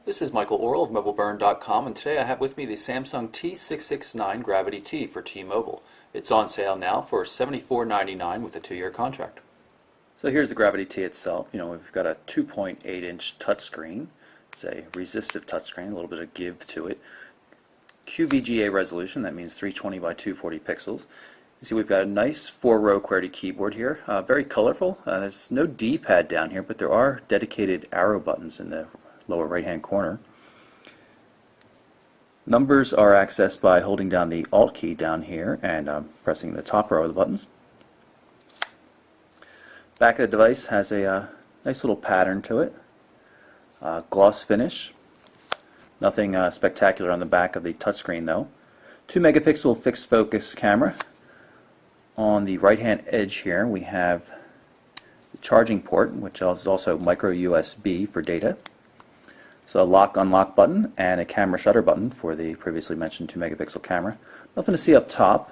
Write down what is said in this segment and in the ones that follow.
This is Michael Orrell of MobileBurn.com, and today I have with me the Samsung T669 Gravity T for T-Mobile. It's on sale now for $74.99 with a 2-year contract. So here's the Gravity T itself. We've got a 2.8-inch touchscreen. It's a resistive touchscreen, a little bit of give to it. QVGA resolution, that means 320 by 240 pixels. You see we've got a nice 4-row QWERTY keyboard here, very colorful. There's no D-pad down here, but there are dedicated arrow buttons in the lower right-hand corner. Numbers are accessed by holding down the Alt key down here and pressing the top row of the buttons. Back of the device has a nice little pattern to it. Gloss finish. Nothing spectacular on the back of the touchscreen though. 2-megapixel fixed focus camera. On the right-hand edge here we have the charging port, which is also micro USB for data. So a lock-unlock button and a camera shutter button for the previously mentioned 2-megapixel camera. Nothing to see up top.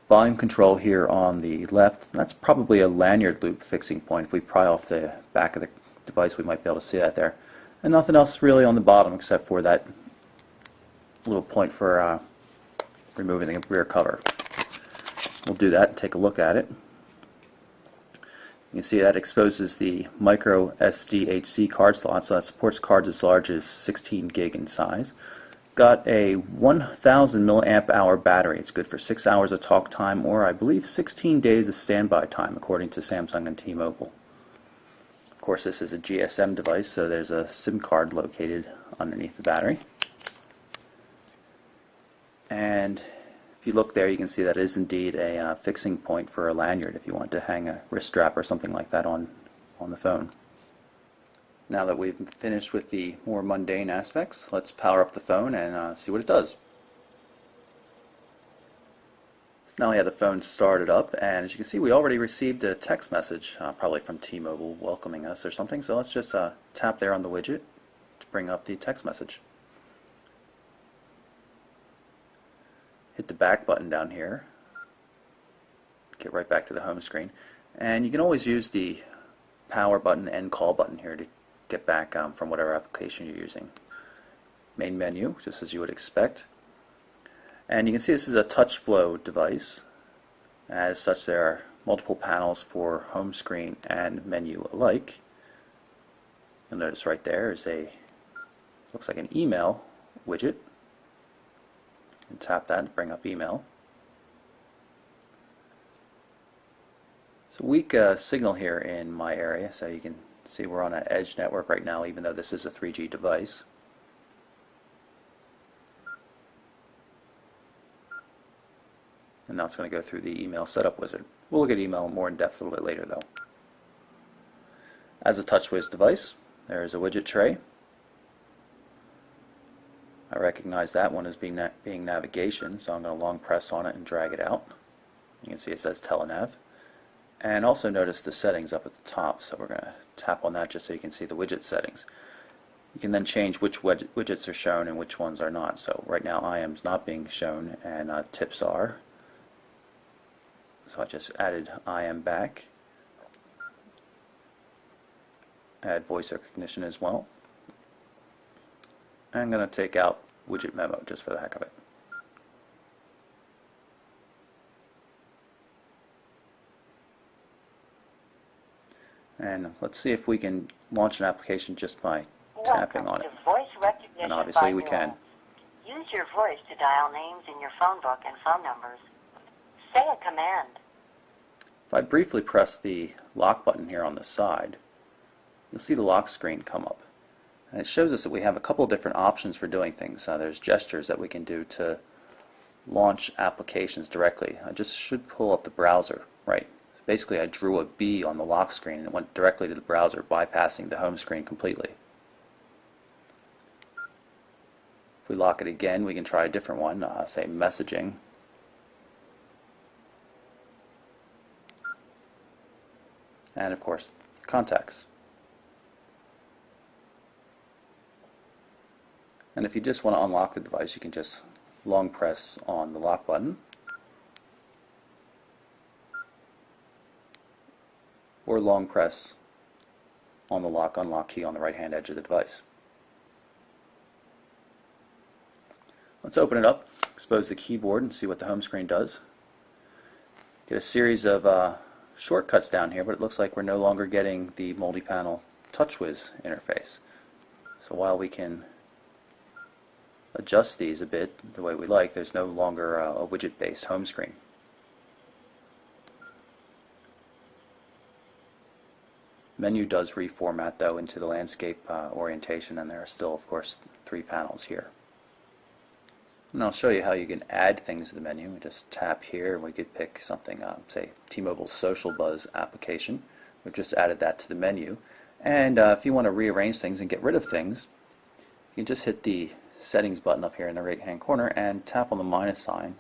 Volume control here on the left. That's probably a lanyard loop fixing point. If we pry off the back of the device, we might be able to see that there. And nothing else really on the bottom except for that little point for removing the rear cover. We'll do that and take a look at it. You can see that exposes the micro SDHC card slot, so that supports cards as large as 16 gig in size. Got a 1000 milliamp hour battery. It's good for 6 hours of talk time, or I believe 16 days of standby time, according to Samsung and T-Mobile. Of course, this is a GSM device, so there's a SIM card located underneath the battery. And if you look there, you can see that is indeed a fixing point for a lanyard if you want to hang a wrist strap or something like that on the phone. Now that we've finished with the more mundane aspects, let's power up the phone and see what it does. So now we have the phone started up, and as you can see, we already received a text message, probably from T-Mobile welcoming us or something. So let's just tap there on the widget to bring up the text message. Hit the back button down here, get right back to the home screen, and you can always use the power button and call button here to get back from whatever application you're using. Main menu, just as you would expect, and you can see this is a TouchFlow device. As such, there are multiple panels for home screen and menu alike. You'll notice right there is looks like an email widget. And tap that to bring up email. It's a weak signal here in my area, so you can see we're on an edge network right now, even though this is a 3G device. And now it's going to go through the email setup wizard. We'll look at email more in depth a little bit later though. As a TouchWiz device, there is a widget tray. I recognize that one as being navigation, so I'm going to long press on it and drag it out. You can see it says Telenav. And also notice the settings up at the top, so we're going to tap on that just so you can see the widget settings. You can then change which widgets are shown and which ones are not. So right now IM's not being shown and tips are. So I just added IM back. Add voice recognition as well. I'm going to take out widget memo just for the heck of it. And let's see if we can launch an application just by tapping on it. Voice recognition and obviously by we can. Use your voice to dial names in your phone book and phone numbers. Say a command. If I briefly press the lock button here on the side, you'll see the lock screen come up. And it shows us that we have a couple of different options for doing things. There's gestures that we can do to launch applications directly. I just should pull up the browser. Right. Basically I drew a B on the lock screen and it went directly to the browser, bypassing the home screen completely. If we lock it again, we can try a different one, say messaging. And of course, contacts. And if you just want to unlock the device, you can just long press on the lock button, or long press on the lock unlock key on the right hand edge of the device. Let's open it up, expose the keyboard, and see what the home screen does. Get a series of shortcuts down here, but it looks like we're no longer getting the multi-panel TouchWiz interface. So while we can adjust these a bit the way we like, there's no longer a widget-based home screen. Menu does reformat though into the landscape orientation, and there are still, of course, 3 panels here. And I'll show you how you can add things to the menu. We just tap here and we could pick something, say T-Mobile Social Buzz application. We've just added that to the menu. And if you want to rearrange things and get rid of things, you can just hit the settings button up here in the right hand corner and tap on the minus sign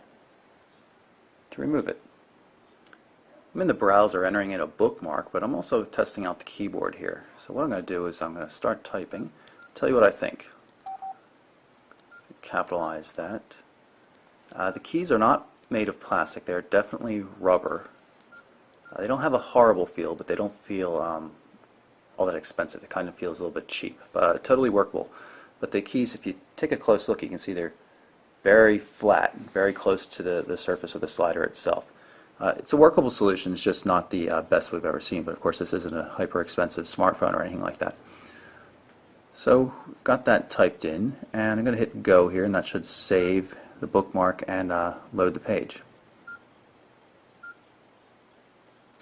to remove it. I'm in the browser entering in a bookmark, but I'm also testing out the keyboard here. So what I'm going to do is I'm going to start typing, tell you what I think. Capitalize that. The keys are not made of plastic, they're definitely rubber. They don't have a horrible feel, but they don't feel all that expensive. It kind of feels a little bit cheap, but totally workable. But the keys, if you take a close look, you can see they're very flat, very close to the surface of the slider itself. It's a workable solution, it's just not the best we've ever seen, but of course this isn't a hyper expensive smartphone or anything like that. So we've got that typed in, and I'm going to hit go here, and that should save the bookmark and load the page.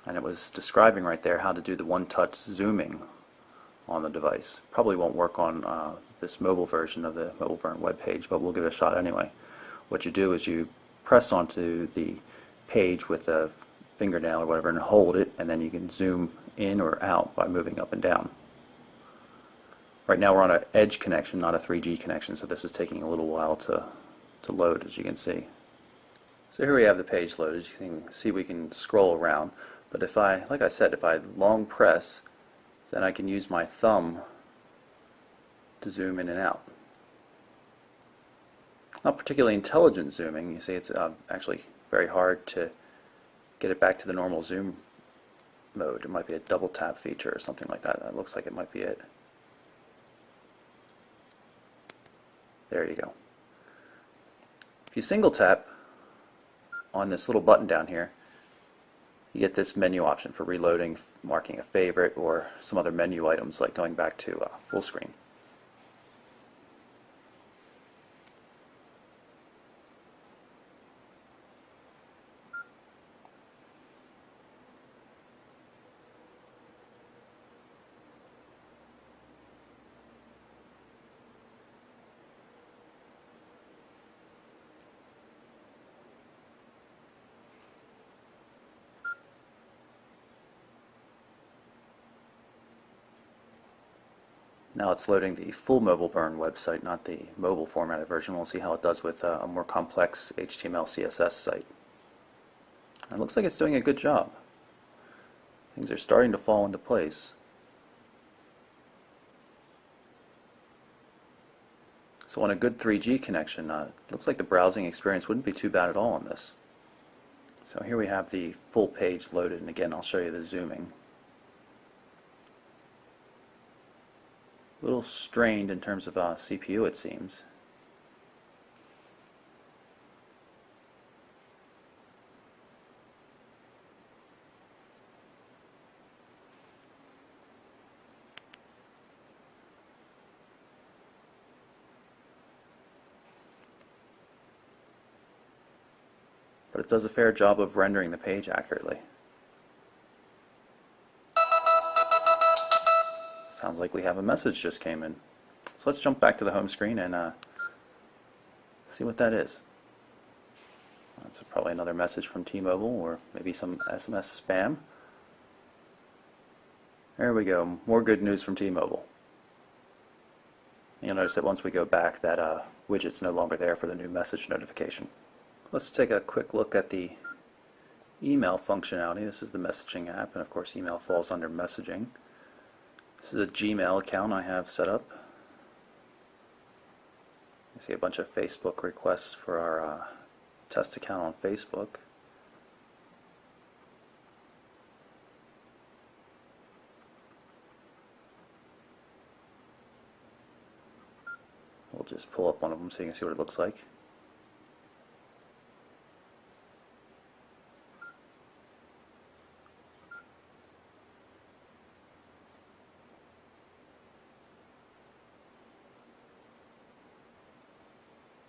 And it was describing right there how to do the one-touch zooming on the device. Probably won't work on this mobile version of the Mobile Burn web page, but we'll give it a shot anyway. What you do is you press onto the page with a fingernail or whatever and hold it, and then you can zoom in or out by moving up and down. Right now we're on an Edge connection, not a 3G connection, so this is taking a little while to load, as you can see. So here we have the page loaded. You can see we can scroll around, but if I, like I said, if I long press, then I can use my thumb to zoom in and out. Not particularly intelligent zooming. You see it's actually very hard to get it back to the normal zoom mode. It might be a double tap feature or something like that. That looks like it might be it. There you go. If you single tap on this little button down here, you get this menu option for reloading, marking a favorite, or some other menu items like going back to full screen. Now it's loading the full Mobile Burn website, not the mobile formatted version. We'll see how it does with a more complex HTML CSS site. And it looks like it's doing a good job. Things are starting to fall into place. So on a good 3G connection, it looks like the browsing experience wouldn't be too bad at all on this. So here we have the full page loaded, and again I'll show you the zooming. A little strained in terms of CPU, it seems. But it does a fair job of rendering the page accurately. Sounds like we have a message just came in. So let's jump back to the home screen and see what that is. That's probably another message from T-Mobile, or maybe some SMS spam. There we go, more good news from T-Mobile. You'll notice that once we go back, that widget's no longer there for the new message notification. Let's take a quick look at the email functionality. This is the messaging app, and of course email falls under messaging. This is a Gmail account I have set up. You see a bunch of Facebook requests for our test account on Facebook. We'll just pull up one of them so you can see what it looks like.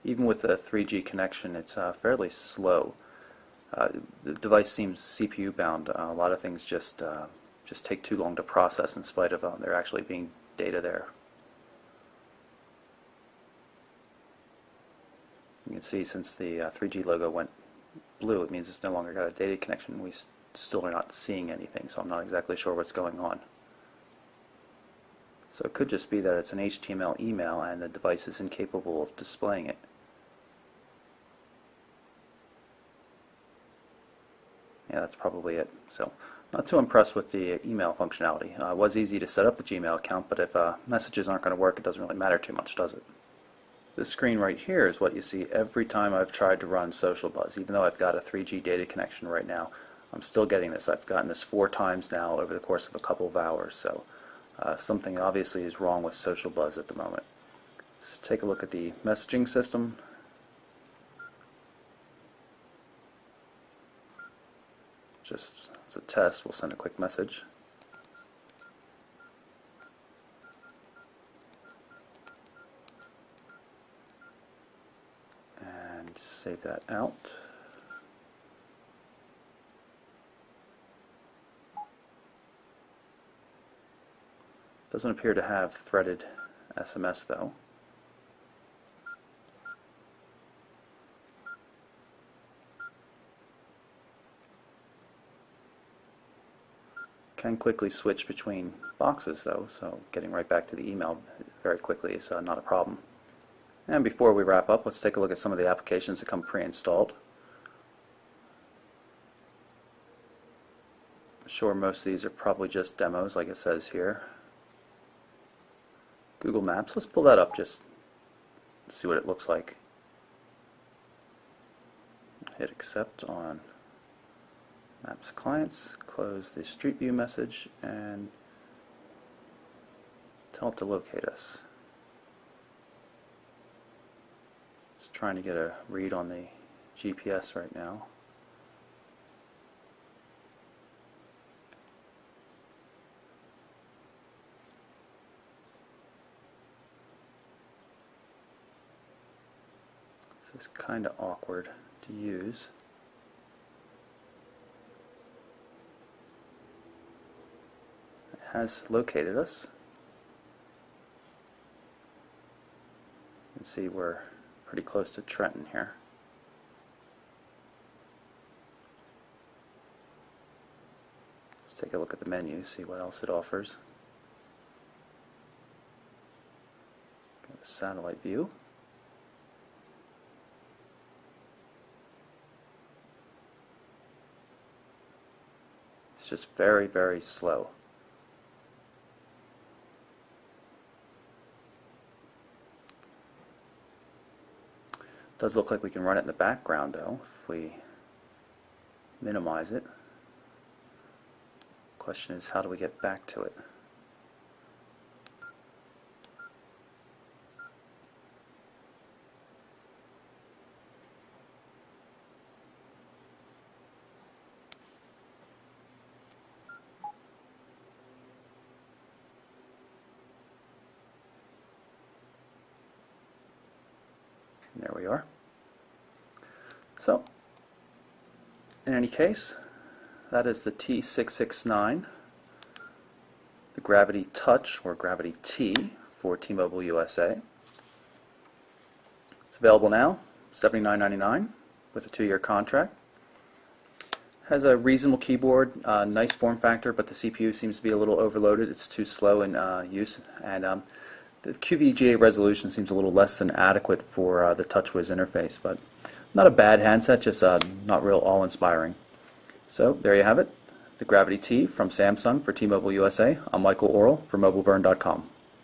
Even with a 3G connection, it's fairly slow. The device seems CPU bound. A lot of things just take too long to process in spite of there actually being data there. You can see since the 3G logo went blue, it means it's no longer got a data connection. We still are not seeing anything, so I'm not exactly sure what's going on. So it could just be that it's an HTML email and the device is incapable of displaying it. Yeah, that's probably it. So, not too impressed with the email functionality. It was easy to set up the Gmail account, but if messages aren't going to work, it doesn't really matter too much, does it? This screen right here is what you see every time I've tried to run SocialBuzz. Even though I've got a 3G data connection right now, I'm still getting this. I've gotten this 4 times now over the course of a couple of hours, so something obviously is wrong with SocialBuzz at the moment. Let's take a look at the messaging system. Just as a test, we'll send a quick message. And save that out. Doesn't appear to have threaded SMS though. Can quickly switch between boxes though, so getting right back to the email very quickly is not a problem. And before we wrap up, let's take a look at some of the applications that come pre-installed. I'm sure most of these are probably just demos like it says here. Google Maps, let's pull that up just to see what it looks like. Hit accept on Maps clients, close the Street View message, and tell it to locate us. It's trying to get a read on the GPS right now. This is kind of awkward to use. Has located us. You can see we're pretty close to Trenton here. Let's take a look at the menu, see what else it offers. Go to satellite view. It's just very, very slow. Does look like we can run it in the background though if we minimize it. Question is, how do we get back to it? And there we are. So, in any case, that is the T669, the Gravity Touch, or Gravity T, for T-Mobile USA. It's available now, $79.99 with a 2-year contract. Has a reasonable keyboard, nice form factor, but the CPU seems to be a little overloaded. It's too slow in use, and the QVGA resolution seems a little less than adequate for the TouchWiz interface, but not a bad handset, just not real awe-inspiring. So there you have it, the Gravity T from Samsung for T-Mobile USA. I'm Michael Orrell for MobileBurn.com.